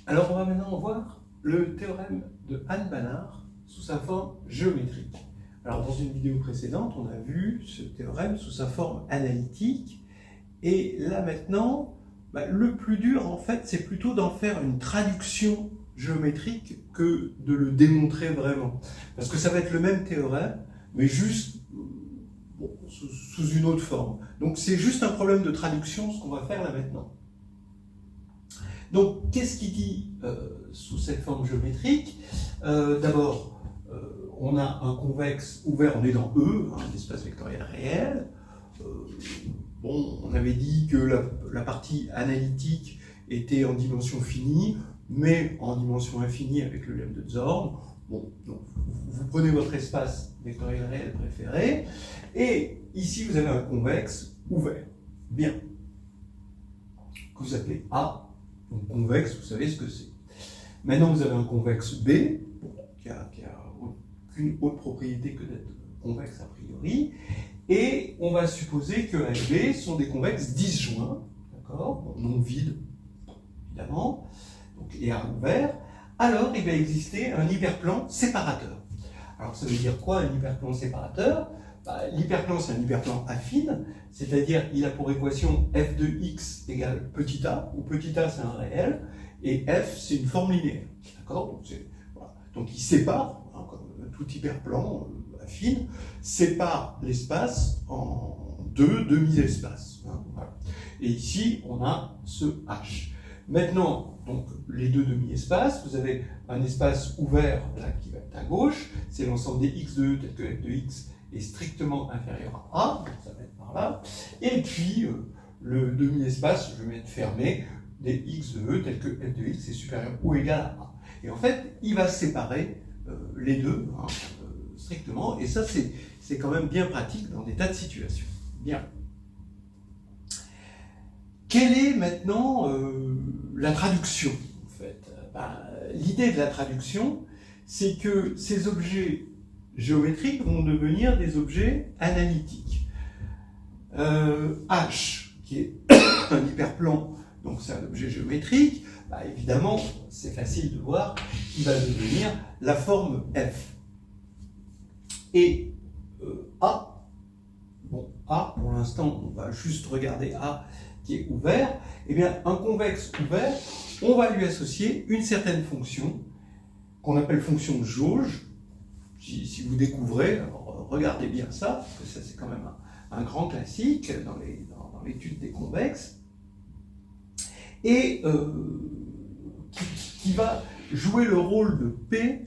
Alors on va maintenant voir le théorème de Hahn-Banach sous sa forme géométrique. Alors dans une vidéo précédente, on a vu ce théorème sous sa forme analytique, et là maintenant, le plus dur en fait, c'est plutôt d'en faire une traduction géométrique que de le démontrer vraiment. Parce que ça va être le même théorème, mais juste sous une autre forme. Donc c'est juste un problème de traduction ce qu'on va faire là maintenant. Donc qu'est-ce qu'il dit sous cette forme géométrique? D'abord, on a un convexe ouvert, on est dans E, un espace vectoriel réel. On avait dit que la partie analytique était en dimension finie, mais en dimension infinie avec le lemme de Zorn. Donc vous prenez votre espace vectoriel réel préféré, et ici vous avez un convexe ouvert. Bien. Que vous appelez A. Donc convexe, vous savez ce que c'est. Maintenant vous avez un convexe B, qui a aucune autre propriété que d'être convexe a priori, et on va supposer que A et B sont des convexes disjoints, d'accord, non vides, évidemment, donc, et A ouvert. Alors il va exister un hyperplan séparateur. Alors ça veut dire quoi un hyperplan séparateur? L'hyperplan c'est un hyperplan affine, c'est-à-dire il a pour équation f de x égale petit a, où petit a c'est un réel, et f c'est une forme linéaire. D'accord, donc il sépare, comme tout hyperplan affine, sépare l'espace en deux demi-espaces. Voilà. Et ici on a ce h. Maintenant, donc, les deux demi-espaces, vous avez un espace ouvert là, qui va être à gauche, c'est l'ensemble des x de E tel que f de x est strictement inférieur à A, donc ça va être par là, et puis le demi-espace, je vais mettre fermé, des x de E tel que f de x est supérieur ou égal à A. Et en fait, il va séparer les deux strictement, et ça c'est quand même bien pratique dans des tas de situations. Bien. Quelle est maintenant la traduction en fait? L'idée de la traduction, c'est que ces objets géométriques vont devenir des objets analytiques. H, qui est un hyperplan, donc c'est un objet géométrique, évidemment, c'est facile de voir qu'il va devenir la forme F. Et A, A, pour l'instant, on va juste regarder A, qui est ouvert, eh bien, un convexe ouvert, on va lui associer une certaine fonction qu'on appelle fonction de jauge. Si vous découvrez, alors regardez bien ça, parce que ça c'est quand même un grand classique dans l'étude des convexes, et qui va jouer le rôle de P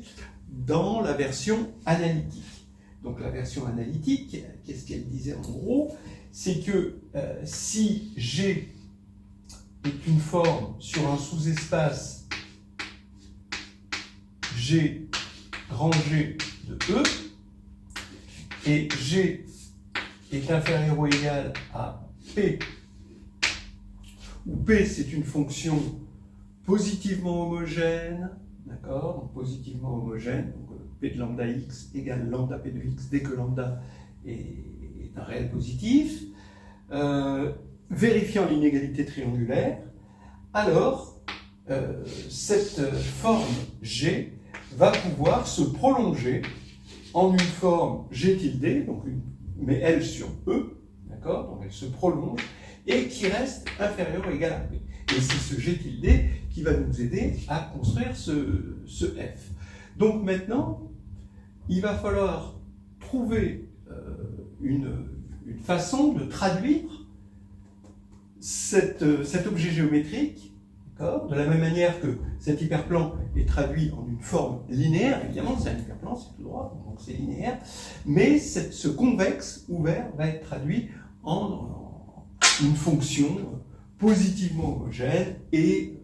dans la version analytique. Donc la version analytique, qu'est-ce qu'elle disait en gros? C'est que si G est une forme sur un sous-espace G, grand G de E, et G est inférieur ou égal à P, où P c'est une fonction positivement homogène, d'accord, donc positivement homogène, donc P de lambda x égale lambda P de x dès que lambda est un réel positif, vérifiant l'inégalité triangulaire, alors cette forme G va pouvoir se prolonger en une forme G tilde, donc mais elle sur E, d'accord, donc elle se prolonge, et qui reste inférieure ou égale à P. Et c'est ce G tilde qui va nous aider à construire ce F. Donc maintenant, il va falloir trouver une façon de traduire cet objet géométrique, de la même manière que cet hyperplan est traduit en une forme linéaire, évidemment c'est un hyperplan, c'est tout droit, donc c'est linéaire, mais ce convexe ouvert va être traduit en une fonction positivement homogène et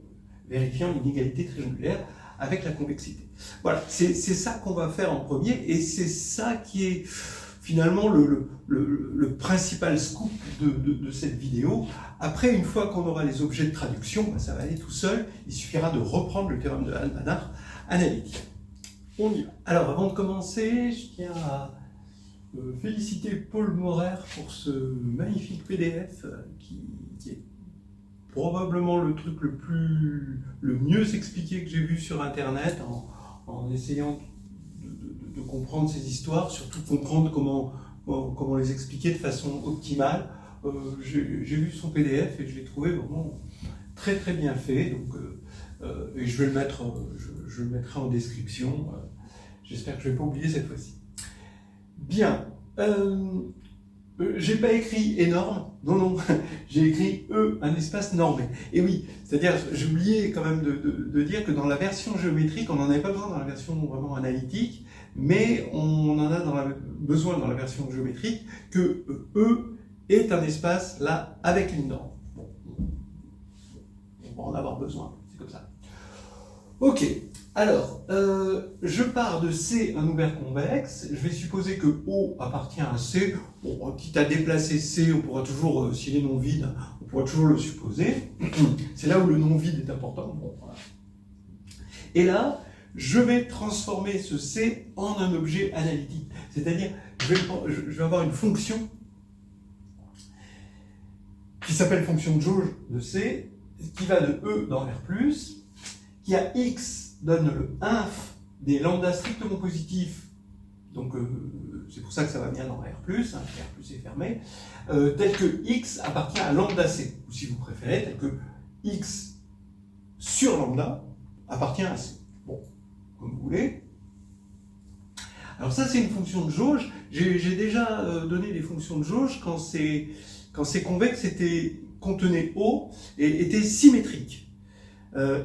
vérifiant l'inégalité triangulaire avec la convexité. Voilà, c'est ça qu'on va faire en premier, et c'est ça qui est finalement le principal scoop de cette vidéo. Après, une fois qu'on aura les objets de traduction, ça va aller tout seul, il suffira de reprendre le théorème de Hahn-Banach analytique. On y va. Alors, avant de commencer, je tiens à féliciter Paul Morer pour ce magnifique PDF qui est probablement le truc le mieux expliqué que j'ai vu sur Internet en essayant de comprendre ces histoires, surtout comprendre comment les expliquer de façon optimale. J'ai vu son PDF et je l'ai trouvé vraiment très très bien fait. Donc, et je vais je le mettrai en description. J'espère que je ne vais pas oublier cette fois-ci. Bien. J'ai pas écrit énorme, non, j'ai écrit un espace normé. Et oui, c'est-à-dire, j'ai oublié quand même de dire que dans la version géométrique, on n'en avait pas besoin dans la version vraiment analytique, mais on en a besoin dans la version géométrique que E est un espace là avec une norme. Bon, on va en avoir besoin, c'est comme ça. Ok. Alors, je pars de C, un ouvert convexe. Je vais supposer que O appartient à C. Bon, quitte à déplacer C, on pourra toujours, s'il est non vide, on pourra toujours le supposer. C'est là où le non vide est important. Bon, voilà. Et là, je vais transformer ce C en un objet analytique. C'est-à-dire, je vais avoir une fonction qui s'appelle fonction de jauge de C, qui va de E dans R+, qui a X donne le inf des lambda strictement positifs, donc c'est pour ça que ça va bien dans R+, hein, R+ est fermé, tel que X appartient à lambda C, ou si vous préférez, tel que X sur lambda appartient à C. Bon, comme vous voulez. Alors ça, c'est une fonction de jauge. J'ai déjà donné des fonctions de jauge quand c'est convexe, contenait O et était symétrique.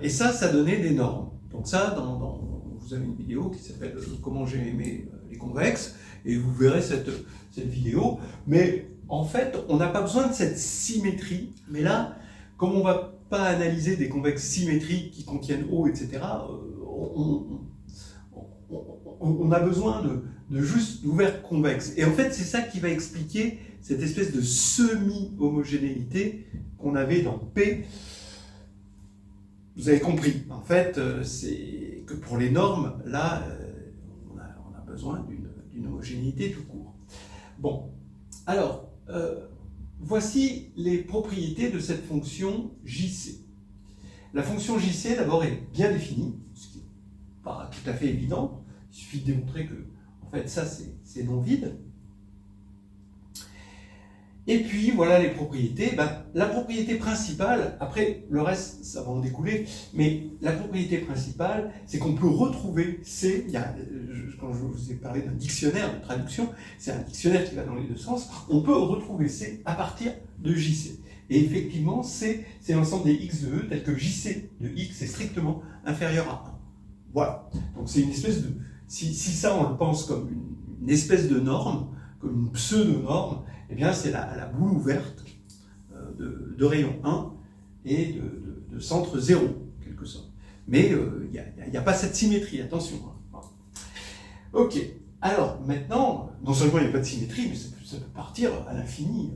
Et ça donnait des normes. Donc ça, vous avez une vidéo qui s'appelle « Comment j'ai aimé les convexes » et vous verrez cette vidéo. Mais en fait, on n'a pas besoin de cette symétrie. Mais là, comme on ne va pas analyser des convexes symétriques qui contiennent O, etc., on a besoin de juste d'ouvert convexe. Et en fait, c'est ça qui va expliquer cette espèce de semi-homogénéité qu'on avait dans P. Vous avez compris, en fait, c'est que pour les normes, là, on a besoin d'une homogénéité tout court. Bon, alors, voici les propriétés de cette fonction JC. La fonction JC, d'abord, est bien définie, ce qui n'est pas tout à fait évident. Il suffit de démontrer que, en fait, ça, c'est non vide. Et puis, voilà les propriétés. La propriété principale, après, le reste, ça va en découler, mais la propriété principale, c'est qu'on peut retrouver C, quand je vous ai parlé d'un dictionnaire de traduction, c'est un dictionnaire qui va dans les deux sens, on peut retrouver C à partir de JC. Et effectivement, C, c'est l'ensemble des X de E, tel que JC de X est strictement inférieur à 1. Voilà. Donc c'est une espèce de... Si ça, on le pense comme une espèce de norme, comme une pseudo-norme, eh bien, c'est la boule ouverte de rayon 1 et de centre 0, en quelque sorte. Mais il n'y a pas cette symétrie, attention. Hein. Ok, alors maintenant, non seulement il n'y a pas de symétrie, mais ça peut partir à l'infini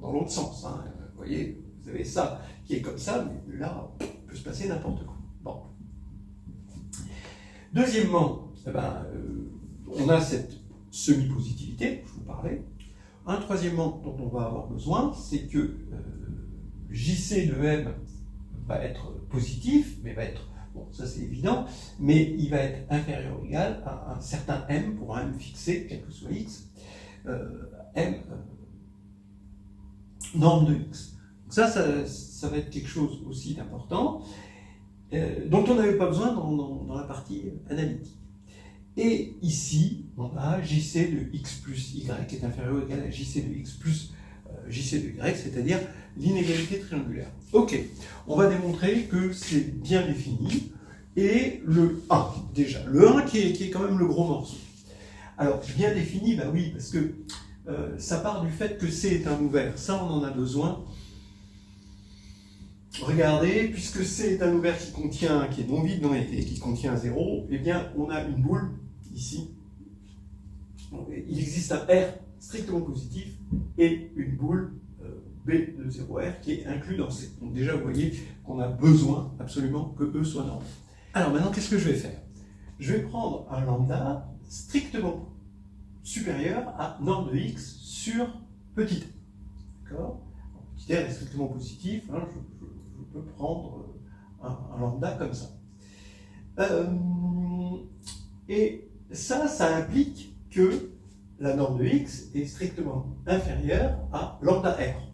dans l'autre sens. Hein. Vous voyez, vous avez ça qui est comme ça, mais là, il peut se passer n'importe quoi. Bon. Deuxièmement, on a cette semi-positivité, dont je vous parlais. Un troisièmement dont on va avoir besoin, c'est que JC de M va être positif, mais va être, bon ça c'est évident, mais il va être inférieur ou égal à un certain M pour un M fixé, quel que soit X, M norme de X. Donc ça va être quelque chose aussi d'important, dont on n'avait pas besoin dans la partie analytique. Et ici, on a JC de X plus Y qui est inférieur ou égal à JC de X plus JC de Y, c'est-à-dire l'inégalité triangulaire. Ok, on va démontrer que c'est bien défini. Et le 1, déjà. Le 1 qui est quand même le gros morceau. Alors, bien défini, bah oui, parce que ça part du fait que C est un ouvert. Ça, on en a besoin. Regardez, puisque C est un ouvert qui est non vide et qui contient 0, eh bien, on a une boule ici. Il existe un R strictement positif et une boule B de 0R qui est inclus dans C. Donc déjà, vous voyez qu'on a besoin absolument que E soit norme. Alors maintenant, qu'est-ce que je vais faire? Je vais prendre un lambda strictement supérieur à norme de X sur petit r. D'accord? Petit r est strictement positif, hein, peut prendre un lambda comme ça. Et ça implique que la norme de x est strictement inférieure à lambda r.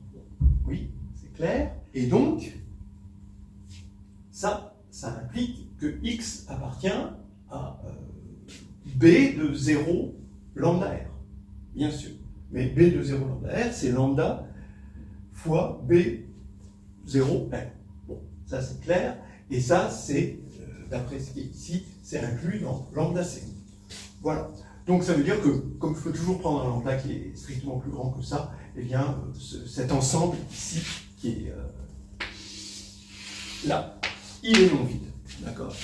Oui, c'est clair. Et donc, ça implique que x appartient à b de 0 lambda r, bien sûr. Mais b de 0 lambda r, c'est lambda fois b 0 r. Bon, ça c'est clair. Et ça, c'est, d'après ce qui est ici, c'est inclus dans lambda c. Voilà. Donc ça veut dire que, comme je peux toujours prendre un lambda qui est strictement plus grand que ça, eh bien, cet ensemble ici, qui est là, il est non vide. D'accord?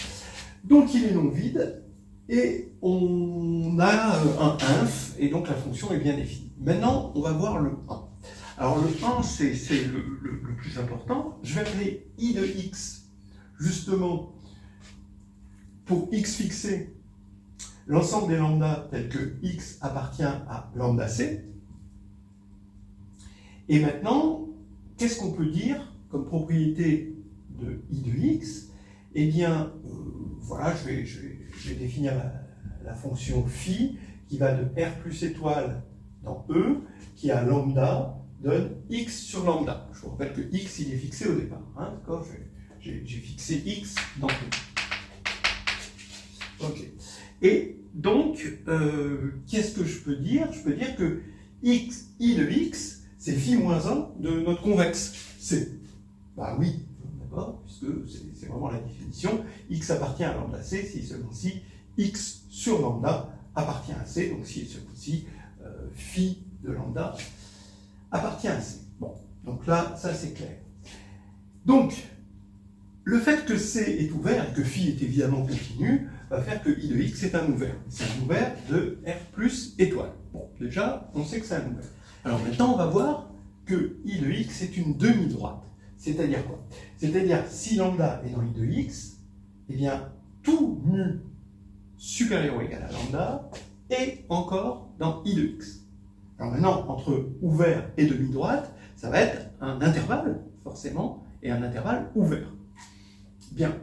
Donc il est non vide, et on a un inf, et donc la fonction est bien définie. Maintenant, on va voir le 1. Alors le 1, c'est le plus important. Je vais appeler i de x, justement, pour x fixé, l'ensemble des lambdas tel que x appartient à lambda c. Et maintenant, qu'est-ce qu'on peut dire comme propriété de i de x? Eh bien, voilà, je vais définir la fonction phi qui va de r plus étoile dans E, qui a lambda, donne x sur lambda. Je vous rappelle que x, il est fixé au départ. Hein, d'accord? J'ai fixé x dans E. Ok. Et donc, qu'est-ce que je peux dire? Je peux dire que i de x, c'est phi moins 1 de notre convexe C. Bah oui, d'accord, puisque c'est vraiment la définition. X appartient à lambda C si et seulement si x sur lambda appartient à C, donc si et seulement si phi de lambda appartient à C. Bon, donc là, ça c'est clair. Donc, le fait que C est ouvert et que phi est évidemment continu va faire que i de x est un ouvert. C'est un ouvert de r plus étoile. Bon, déjà, on sait que c'est un ouvert. Alors maintenant, on va voir que i de x est une demi-droite. C'est-à-dire quoi? C'est-à-dire, si lambda est dans i de x, eh bien, tout mu supérieur ou égal à lambda est encore dans i de x. Alors maintenant, entre ouvert et demi-droite, ça va être un intervalle, forcément, et un intervalle ouvert. Bien.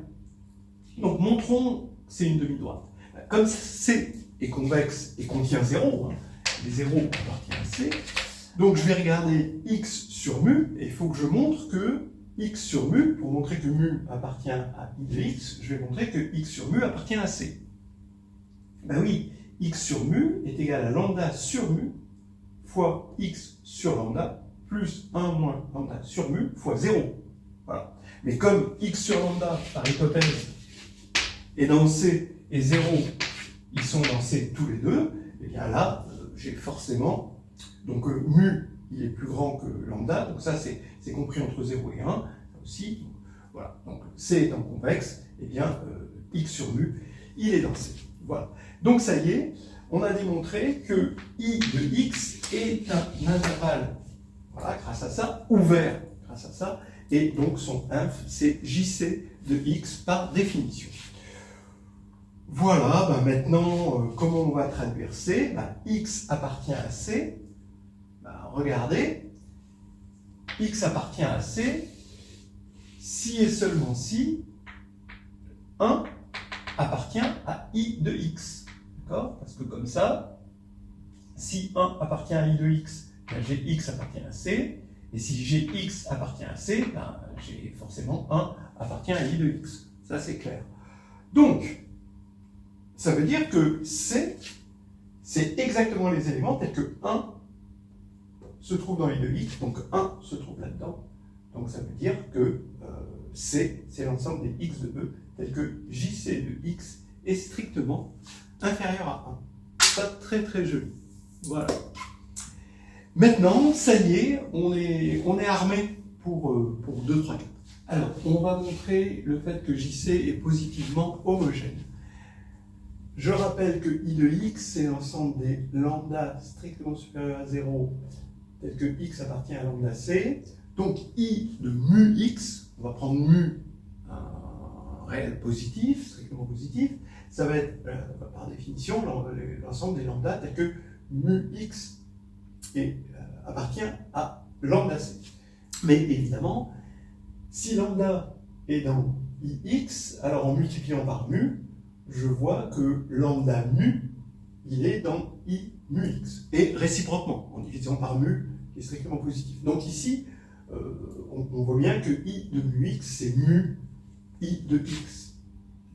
Donc, montrons que c'est une demi-droite. Comme C est convexe et contient 0, hein, les 0 appartiennent à C, donc je vais regarder x sur mu, et il faut que je montre que x sur mu, pour montrer que mu appartient à i de x, je vais montrer que x sur mu appartient à C. Ben oui, x sur mu est égal à lambda sur mu fois x sur lambda plus 1 moins lambda sur mu fois 0. Voilà. Mais comme x sur lambda, par hypothèse, est dans C et 0, ils sont dans C tous les deux, et bien là, j'ai forcément... Donc mu, il est plus grand que lambda, donc ça c'est compris entre 0 et 1, ça aussi. Donc, voilà, donc C étant convexe, et bien x sur mu, il est dans C. Voilà. Donc ça y est, on a démontré que i de x est un intervalle, voilà, grâce à ça, ouvert grâce à ça, et donc son inf, c'est jc de x par définition. Voilà, ben maintenant, comment on va traduire C? Ben, x appartient à C. Ben, regardez, x appartient à C si et seulement si 1 appartient à i de x. D'accord? Parce que comme ça, si 1 appartient à i de x, ben, gx appartient à C. Et si gx appartient à C, ben, j'ai forcément 1 appartient à i de x. Ça, c'est clair. Donc, ça veut dire que C, c'est exactement les éléments tels que 1 se trouve dans i de x, donc 1 se trouve là-dedans. Donc ça veut dire que C, c'est l'ensemble des x de E, tel que jc de x est strictement inférieur à 1. Pas très très joli. Voilà. Maintenant, ça y est, on est armé pour 2, 3, 4. Alors, on va montrer le fait que jc est positivement homogène. Je rappelle que i de x, c'est l'ensemble des lambda strictement supérieurs à 0, tel que x appartient à lambda c. Donc i de mu x, on va prendre mu un réel positif, strictement positif, ça va être par définition l'ensemble des lambda tel que mu x appartient à lambda c. Mais évidemment, Si lambda est dans ix, alors en multipliant par mu, je vois que lambda mu, il est dans i mu x. Et réciproquement, en divisant par mu, qui est strictement positif. Donc ici, on voit bien que i de mu x, c'est mu i de x.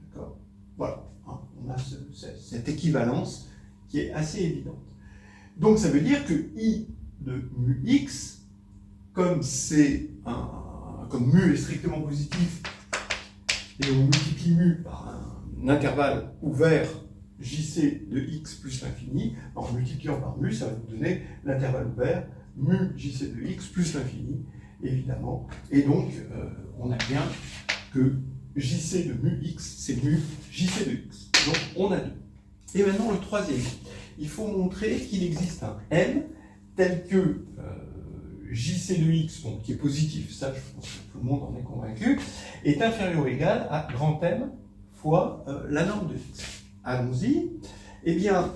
D'accord? Voilà, hein, on a cette équivalence qui est assez évidente. Donc ça veut dire que i de mu x, comme mu est strictement positif, et on multiplie mu par un intervalle ouvert jc de x plus l'infini, en multipliant par mu, ça va nous donner l'intervalle ouvert mu jc de x plus l'infini, évidemment. Et donc, on a bien que jc de mu x, c'est mu jc de x. Donc, on a deux. Et maintenant, le troisième. Il faut montrer qu'il existe un m tel que jc de x, bon, qui est positif, ça je pense que tout le monde en est convaincu, est inférieur ou égal à grand M fois la norme de x. Allons-y. Eh bien,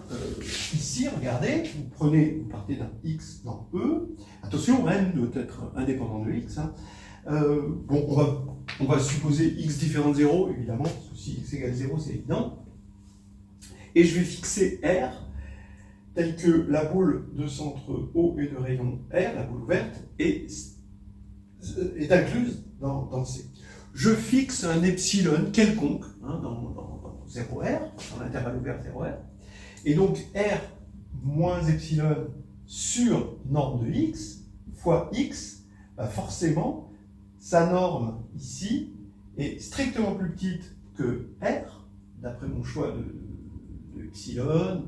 ici, regardez, vous partez d'un x dans E. Attention, m doit être indépendant de x. Hein. Bon, on va supposer x différent de 0, évidemment, parce que si x égale 0, c'est évident. Et je vais fixer R tel que la boule de centre O et de rayon R, la boule ouverte, est incluse dans C. Je fixe un epsilon quelconque hein, dans 0R, dans l'intervalle ouvert 0R, et donc R moins epsilon sur norme de x fois x, bah forcément, sa norme ici est strictement plus petite que R, d'après mon choix de epsilon,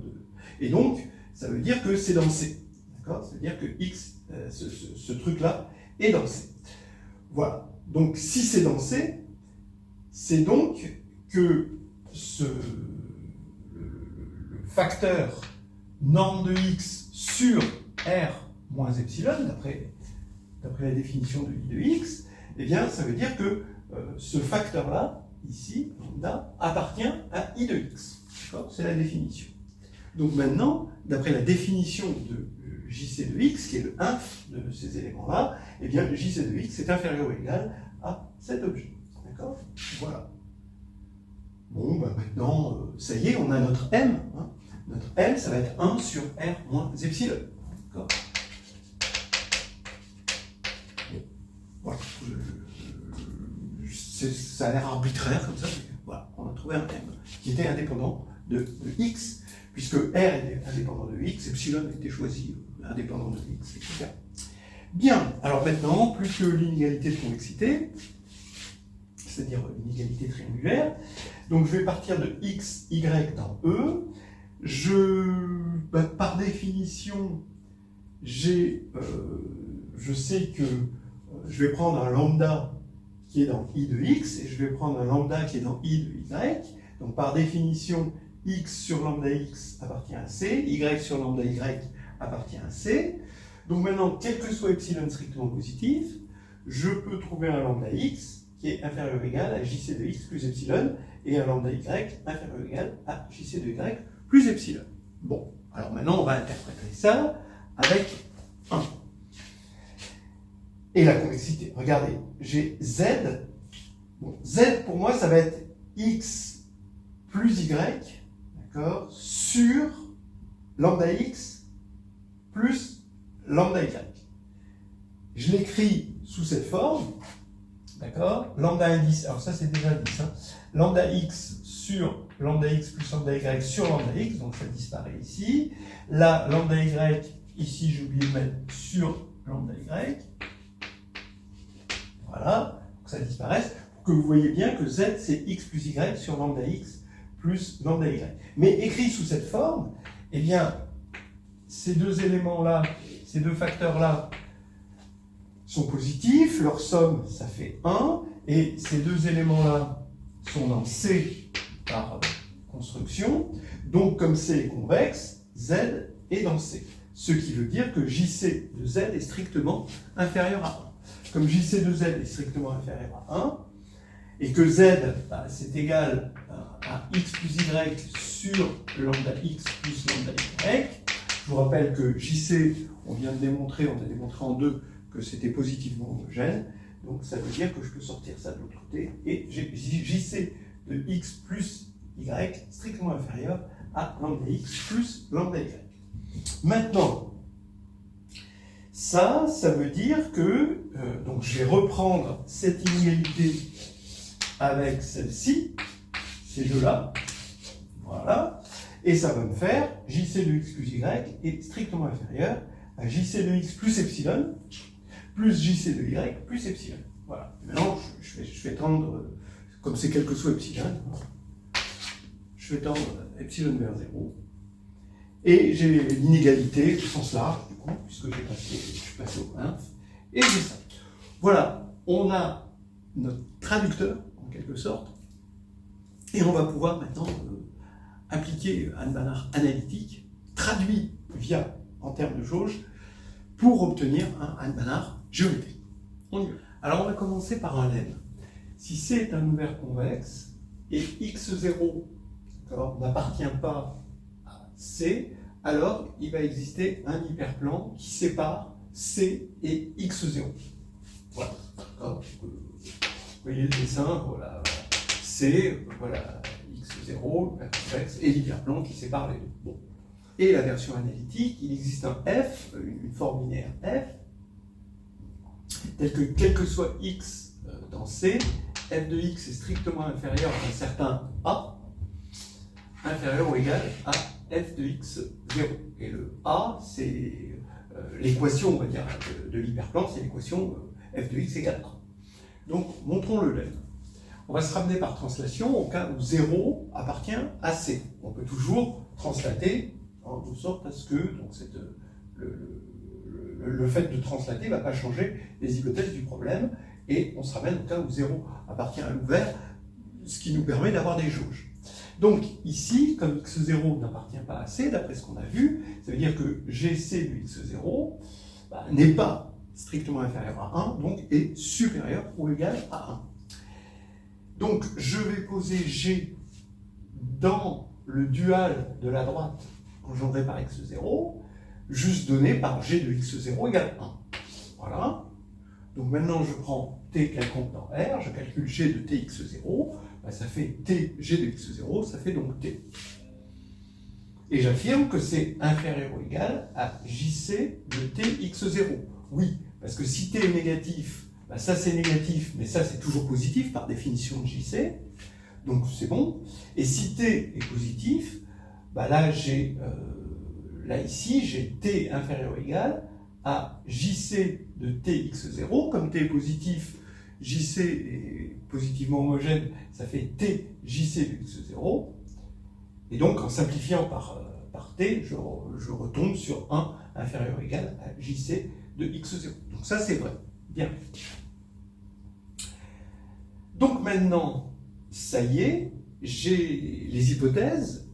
et donc ça veut dire que c'est dans C. D'accord? Ça veut dire que x, ce truc-là, est dans C. Voilà. Donc, si c'est dans C, c'est donc que le facteur norme de x sur R moins epsilon, d'après la définition de i de x, eh bien, ça veut dire que ce facteur-là, ici, lambda, appartient à i de x. D'accord? C'est la définition. Donc maintenant, d'après la définition de jc de x, qui est le inf de ces éléments-là, eh bien jc de x est inférieur ou égal à cet objet. D'accord? Voilà. Bon, ben maintenant, ça y est, on a notre m. Hein. Notre m, ça va être 1 sur r moins epsilon. D'accord? Voilà. Ça a l'air arbitraire comme ça, mais voilà, on a trouvé un m qui était indépendant de x, puisque R est indépendant de x, epsilon a été choisi indépendant de x, etc. Bien, alors maintenant, plus que l'inégalité de convexité, c'est-à-dire l'inégalité triangulaire, donc je vais partir de x, y dans E. Par définition, je sais que je vais prendre un lambda qui est dans i de x, et je vais prendre un lambda qui est dans i de y. Donc par définition, x sur lambda x appartient à c, y sur lambda y appartient à c. Donc maintenant, quel que soit epsilon strictement positif, je peux trouver un lambda x qui est inférieur ou égal à jc de x plus epsilon, et un lambda y inférieur ou égal à jc de y plus epsilon. Bon, alors maintenant on va interpréter ça avec 1. Et la convexité, regardez, j'ai z. Bon, z pour moi ça va être x plus y, d'accord, sur lambda x plus lambda y. Je l'écris sous cette forme, d'accord, lambda indice, alors ça c'est déjà 10, hein, lambda x sur lambda x plus lambda y sur lambda x, donc ça disparaît ici. Là, lambda y, ici j'ai oublié de mettre sur lambda y. Voilà, pour que ça disparaisse, pour que vous voyez bien que z c'est x plus y sur lambda x plus lambda y. Mais écrit sous cette forme, eh bien, ces deux éléments-là, ces deux facteurs-là sont positifs, leur somme, ça fait 1, et ces deux éléments-là sont dans C par construction, donc comme C est convexe, Z est dans C. Ce qui veut dire que JC de Z est strictement inférieur à 1. Comme JC de Z est strictement inférieur à 1, et que Z, bah, c'est égal à x plus y sur lambda x plus lambda y, je vous rappelle que JC, on vient de démontrer, on a démontré en 2 que c'était positivement homogène, Donc ça veut dire que je peux sortir ça de l'autre côté, et j'ai JC de x plus y strictement inférieur à lambda x plus lambda y. Maintenant, ça veut dire que, donc je vais reprendre cette inégalité avec celle-ci, ces deux-là, voilà, et ça va me faire JC de x plus y est strictement inférieur à JC de x plus epsilon, plus JC de y plus epsilon. Voilà. Et maintenant, je vais tendre, comme c'est quel que soit epsilon, je vais tendre epsilon vers 0. Et j'ai l'inégalité au sens large, du coup, puisque je suis passé au inf, et j'ai ça. Voilà, on a notre traducteur, en quelque sorte, et on va pouvoir maintenant appliquer un Banach analytique, traduit via, en termes de jauge, pour obtenir un Banach géométrique. On y va. Alors on va commencer par un lemme. Si C est un ouvert convexe, et x0 n'appartient pas à C, alors il va exister un hyperplan qui sépare C et x0. Voilà. Vous voyez le dessin, voilà. C, voilà, x0, l'ouvert convexe, et l'hyperplan qui sépare les deux. Bon. Et la version analytique, il existe un f, une forme linéaire f, telle que quel que soit x dans C, f de x est strictement inférieur à un certain a, inférieur ou égal à f de x0. Et le a, c'est l'équation, on va dire, de l'hyperplan, c'est l'équation f de x égale 1. Donc, montrons le lemme. On va se ramener par translation au cas où 0 appartient à C. On peut toujours translater de sorte à ce que donc le fait de translater ne va pas changer les hypothèses du problème, et on se ramène au cas où 0 appartient à l'ouvert, ce qui nous permet d'avoir des jauges. Donc ici, comme x0 n'appartient pas à C, d'après ce qu'on a vu, ça veut dire que GC de x0 n'est pas strictement inférieur à 1, donc est supérieur ou égal à 1. Donc je vais poser G dans le dual de la droite engendré par x0, juste donné par G de x0 égale 1. Voilà. Donc maintenant je prends t quelconque dans R, je calcule G de tx0, ça fait t G de x0, ça fait donc t. Et j'affirme que c'est inférieur ou égal à JC de tx0. Oui, parce que si t est négatif, ça c'est négatif, mais ça c'est toujours positif par définition de JC, donc c'est bon. Et si t est positif, là ici j'ai t inférieur ou égal à JC de tx0, comme t est positif, JC est positivement homogène, ça fait t JC de x0, et donc en simplifiant par t, je retombe sur 1 inférieur ou égal à JC de x0. Donc ça c'est vrai. Bien. Donc maintenant, ça y est, j'ai les hypothèses,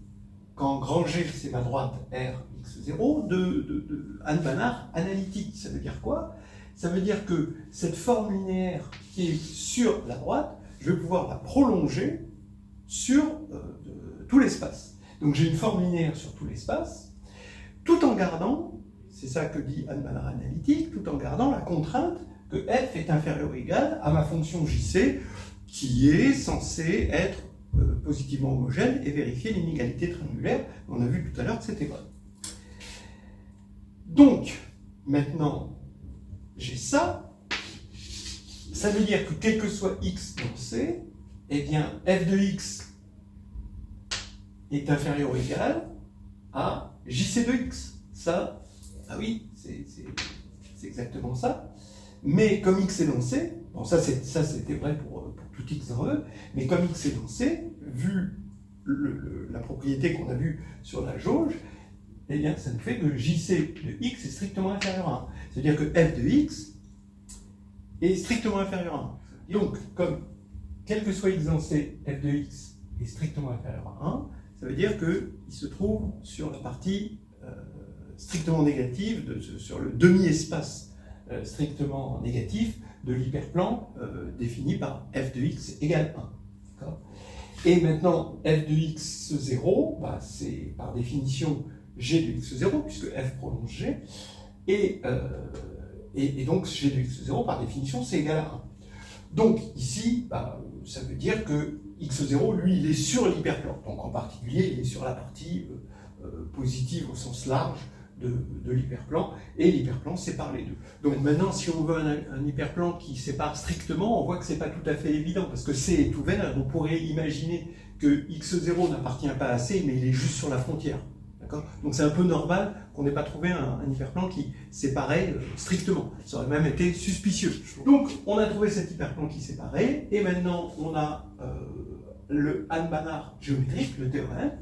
quand grand G c'est ma droite R x0, de Anne Banach analytique. Ça veut dire quoi? Ça veut dire que cette forme linéaire qui est sur la droite, je vais pouvoir la prolonger sur tout l'espace. Donc j'ai une forme linéaire sur tout l'espace, tout en gardant, c'est ça que dit Anne Banach analytique, tout en gardant la contrainte que f est inférieur ou égal à ma fonction JC, qui est censée être positivement homogène et vérifier l'inégalité triangulaire. On a vu tout à l'heure que c'était vrai. Donc, maintenant, j'ai ça. Ça veut dire que quel que soit x dans C, eh bien, f de x est inférieur ou égal à JC de x. Ça, ah oui, c'est exactement ça. Mais comme x est dans C, bon ça c'était vrai pour tout x dans E, mais comme x est dans C, vu la propriété qu'on a vue sur la jauge, eh bien ça nous fait que JC de x est strictement inférieur à 1. C'est-à-dire que f de x est strictement inférieur à 1. Donc, comme quel que soit x dans C, f de x est strictement inférieur à 1, ça veut dire qu'il se trouve sur la partie strictement négative, sur le demi-espace strictement négatif de l'hyperplan défini par f de x égale 1. Et maintenant, f de x0, c'est par définition g de x0, puisque f prolonge g, et donc g de x0, par définition, c'est égal à Donc ici, ça veut dire que x0, lui, il est sur l'hyperplan. Donc en particulier, il est sur la partie positive au sens large de l'hyperplan, et l'hyperplan sépare les deux. Donc maintenant, si on veut un hyperplan qui sépare strictement, on voit que ce n'est pas tout à fait évident, parce que C est ouvert, on pourrait imaginer que x0 n'appartient pas à C, mais il est juste sur la frontière. Donc c'est un peu normal qu'on n'ait pas trouvé un hyperplan qui séparait strictement. Ça aurait même été suspicieux. Donc on a trouvé cet hyperplan qui séparait, et maintenant on a le Hahn-Banach géométrique, le théorème.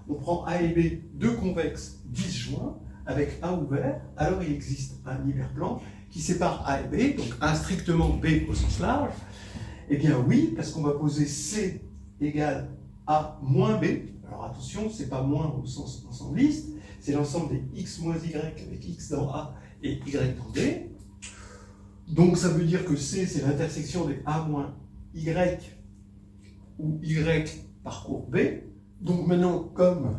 On prend A et B, deux convexes disjoints, avec A ouvert, alors il existe un hyperplan qui sépare A et B, donc A strictement B au sens large. Eh bien oui, parce qu'on va poser C égale A moins B. Alors attention, c'est pas moins au sens ensembliste, c'est l'ensemble des x moins y avec x dans A et y dans B. Donc ça veut dire que C, c'est l'intersection des A moins y, où y parcourt B. Donc maintenant, comme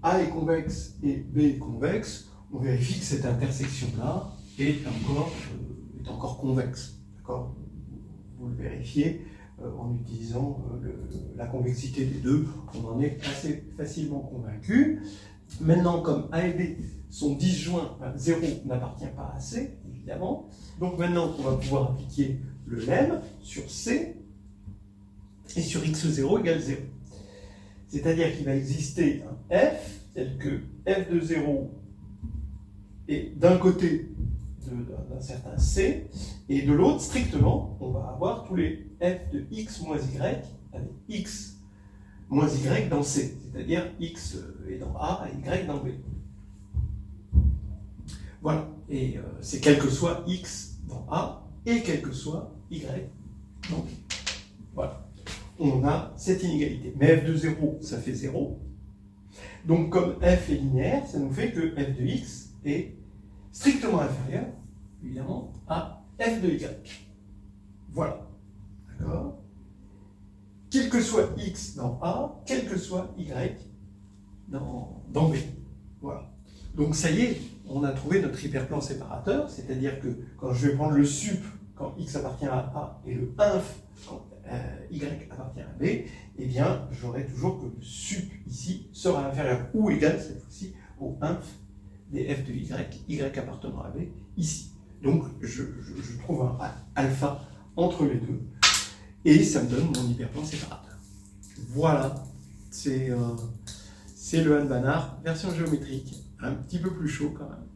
A est convexe et B est convexe, on vérifie que cette intersection-là est encore convexe. D'accord ? Vous le vérifiez en utilisant la convexité des deux, on en est assez facilement convaincu. Maintenant, comme A et B sont disjoints, 0 n'appartient pas à C, évidemment. Donc maintenant, on va pouvoir appliquer le lemme sur C et sur x0 égale 0. C'est-à-dire qu'il va exister un f, tel que f de 0 est d'un côté d'un certain C, et de l'autre, strictement, on va avoir tous les f de x moins y avec x moins y dans C, c'est-à-dire x est dans A et y dans B. Voilà, et c'est quel que soit x dans A et quel que soit y dans B. Voilà, on a cette inégalité. Mais f de 0, ça fait 0. Donc comme f est linéaire, ça nous fait que f de x est strictement inférieur, évidemment, à f de y. Voilà. D'accord ? Quel que soit x dans A, quel que soit y dans B. Voilà. Donc ça y est, on a trouvé notre hyperplan séparateur, c'est-à-dire que quand je vais prendre le sup quand x appartient à A et le inf quand y appartient à B, eh bien j'aurai toujours que le sup ici sera inférieur ou égal cette fois-ci au inf des f de y appartenant à B ici. Donc je trouve un alpha entre les deux et ça me donne mon hyperplan séparateur. Voilà, c'est le Hahn-Banach version géométrique, un petit peu plus chaud quand même.